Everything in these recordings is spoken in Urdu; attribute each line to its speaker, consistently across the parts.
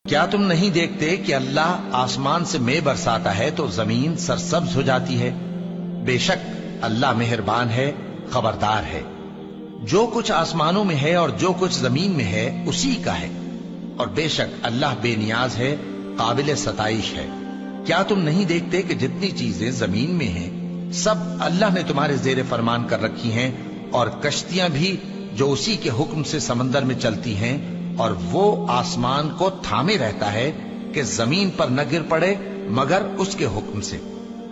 Speaker 1: کیا تم نہیں دیکھتے کہ اللہ آسمان سے مے برساتا ہے تو زمین سرسبز ہو جاتی ہے؟ بے شک اللہ مہربان ہے، خبردار ہے۔ جو کچھ آسمانوں میں ہے اور جو کچھ زمین میں ہے اسی کا ہے، اور بے شک اللہ بے نیاز ہے، قابل ستائش ہے۔ کیا تم نہیں دیکھتے کہ جتنی چیزیں زمین میں ہیں سب اللہ نے تمہارے زیر فرمان کر رکھی ہیں، اور کشتیاں بھی جو اسی کے حکم سے سمندر میں چلتی ہیں، اور وہ آسمان کو تھامے رہتا ہے کہ زمین پر نہ گر پڑے مگر اس کے حکم سے۔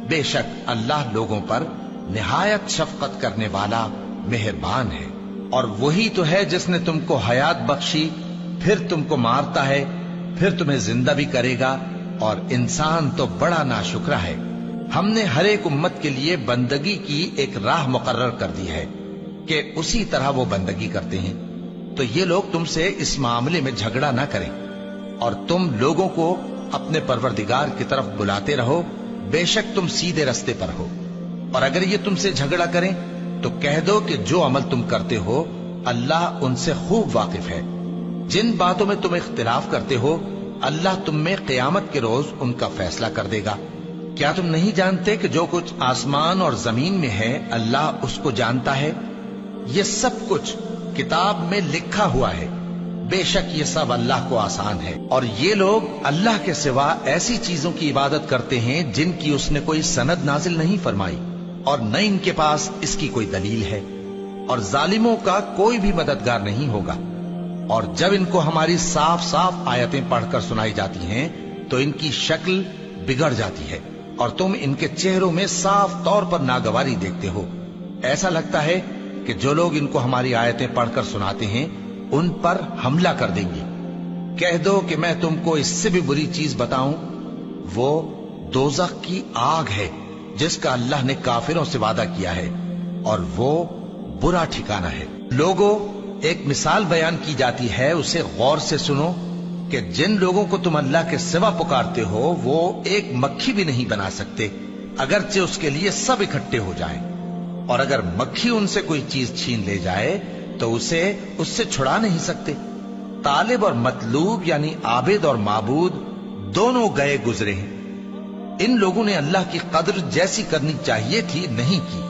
Speaker 1: بے شک اللہ لوگوں پر نہایت شفقت کرنے والا مہربان ہے۔ اور وہی تو ہے جس نے تم کو حیات بخشی، پھر تم کو مارتا ہے، پھر تمہیں زندہ بھی کرے گا، اور انسان تو بڑا ناشکرا ہے۔ ہم نے ہر ایک امت کے لیے بندگی کی ایک راہ مقرر کر دی ہے کہ اسی طرح وہ بندگی کرتے ہیں، تو یہ لوگ تم سے اس معاملے میں جھگڑا نہ کریں، اور تم لوگوں کو اپنے پروردگار کی طرف بلاتے رہو، بے شک تم سیدھے رستے پر ہو۔ اور اگر یہ تم سے جھگڑا کریں تو کہہ دو کہ جو عمل تم کرتے ہو اللہ ان سے خوب واقف ہے۔ جن باتوں میں تم اختلاف کرتے ہو اللہ تم میں قیامت کے روز ان کا فیصلہ کر دے گا۔ کیا تم نہیں جانتے کہ جو کچھ آسمان اور زمین میں ہے اللہ اس کو جانتا ہے؟ یہ سب کچھ کتاب میں لکھا ہوا ہے۔ بے شک یہ سب اللہ کو آسان ہے۔ اور یہ لوگ اللہ کے سوا ایسی چیزوں کی عبادت کرتے ہیں جن کی اس نے کوئی سند نازل نہیں فرمائی، اور نہ ان کے پاس اس کی کوئی دلیل ہے، اور ظالموں کا کوئی بھی مددگار نہیں ہوگا۔ اور جب ان کو ہماری صاف صاف آیتیں پڑھ کر سنائی جاتی ہیں تو ان کی شکل بگڑ جاتی ہے، اور تم ان کے چہروں میں صاف طور پر ناگواری دیکھتے ہو۔ ایسا لگتا ہے کہ جو لوگ ان کو ہماری آیتیں پڑھ کر سناتے ہیں ان پر حملہ کر دیں گے۔ کہہ دو کہ میں تم کو اس سے بھی بری چیز بتاؤں، وہ دوزخ کی آگ ہے جس کا اللہ نے کافروں سے وعدہ کیا ہے، اور وہ برا ٹھکانہ ہے۔ لوگوں، ایک مثال بیان کی جاتی ہے، اسے غور سے سنو کہ جن لوگوں کو تم اللہ کے سوا پکارتے ہو وہ ایک مکھی بھی نہیں بنا سکتے اگرچہ اس کے لیے سب اکٹھے ہو جائیں، اور اگر مکھی ان سے کوئی چیز چھین لے جائے تو اسے اس سے چھڑا نہیں سکتے۔ طالب اور مطلوب یعنی عابد اور معبود دونوں گئے گزرے ہیں۔ ان لوگوں نے اللہ کی قدر جیسی کرنی چاہیے تھی نہیں کی۔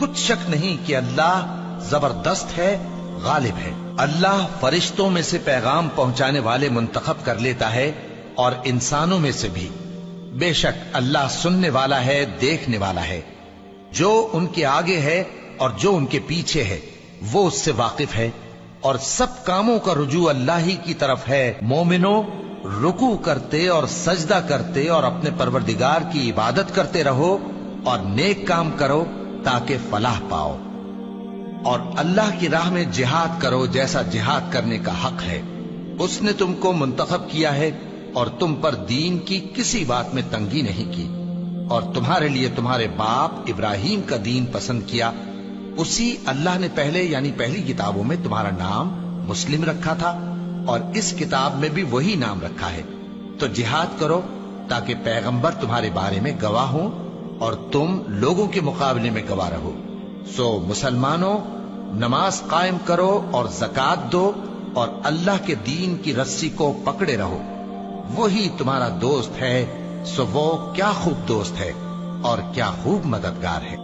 Speaker 1: کچھ شک نہیں کہ اللہ زبردست ہے، غالب ہے۔ اللہ فرشتوں میں سے پیغام پہنچانے والے منتخب کر لیتا ہے اور انسانوں میں سے بھی۔ بے شک اللہ سننے والا ہے، دیکھنے والا ہے۔ جو ان کے آگے ہے اور جو ان کے پیچھے ہے وہ اس سے واقف ہے، اور سب کاموں کا رجوع اللہ ہی کی طرف ہے۔ مومنوں، رکوع کرتے اور سجدہ کرتے اور اپنے پروردگار کی عبادت کرتے رہو اور نیک کام کرو تاکہ فلاح پاؤ، اور اللہ کی راہ میں جہاد کرو جیسا جہاد کرنے کا حق ہے۔ اس نے تم کو منتخب کیا ہے اور تم پر دین کی کسی بات میں تنگی نہیں کی، اور تمہارے لیے تمہارے باپ ابراہیم کا دین پسند کیا۔ اسی اللہ نے پہلے یعنی پہلی کتابوں میں تمہارا نام مسلم رکھا تھا، اور اس کتاب میں بھی وہی نام رکھا ہے۔ تو جہاد کرو تاکہ پیغمبر تمہارے بارے میں گواہ ہوں اور تم لوگوں کے مقابلے میں گواہ رہو۔ سو مسلمانوں، نماز قائم کرو اور زکات دو اور اللہ کے دین کی رسی کو پکڑے رہو، وہی تمہارا دوست ہے۔ سو وہ کیا خوب دوست ہے اور کیا خوب مددگار ہے۔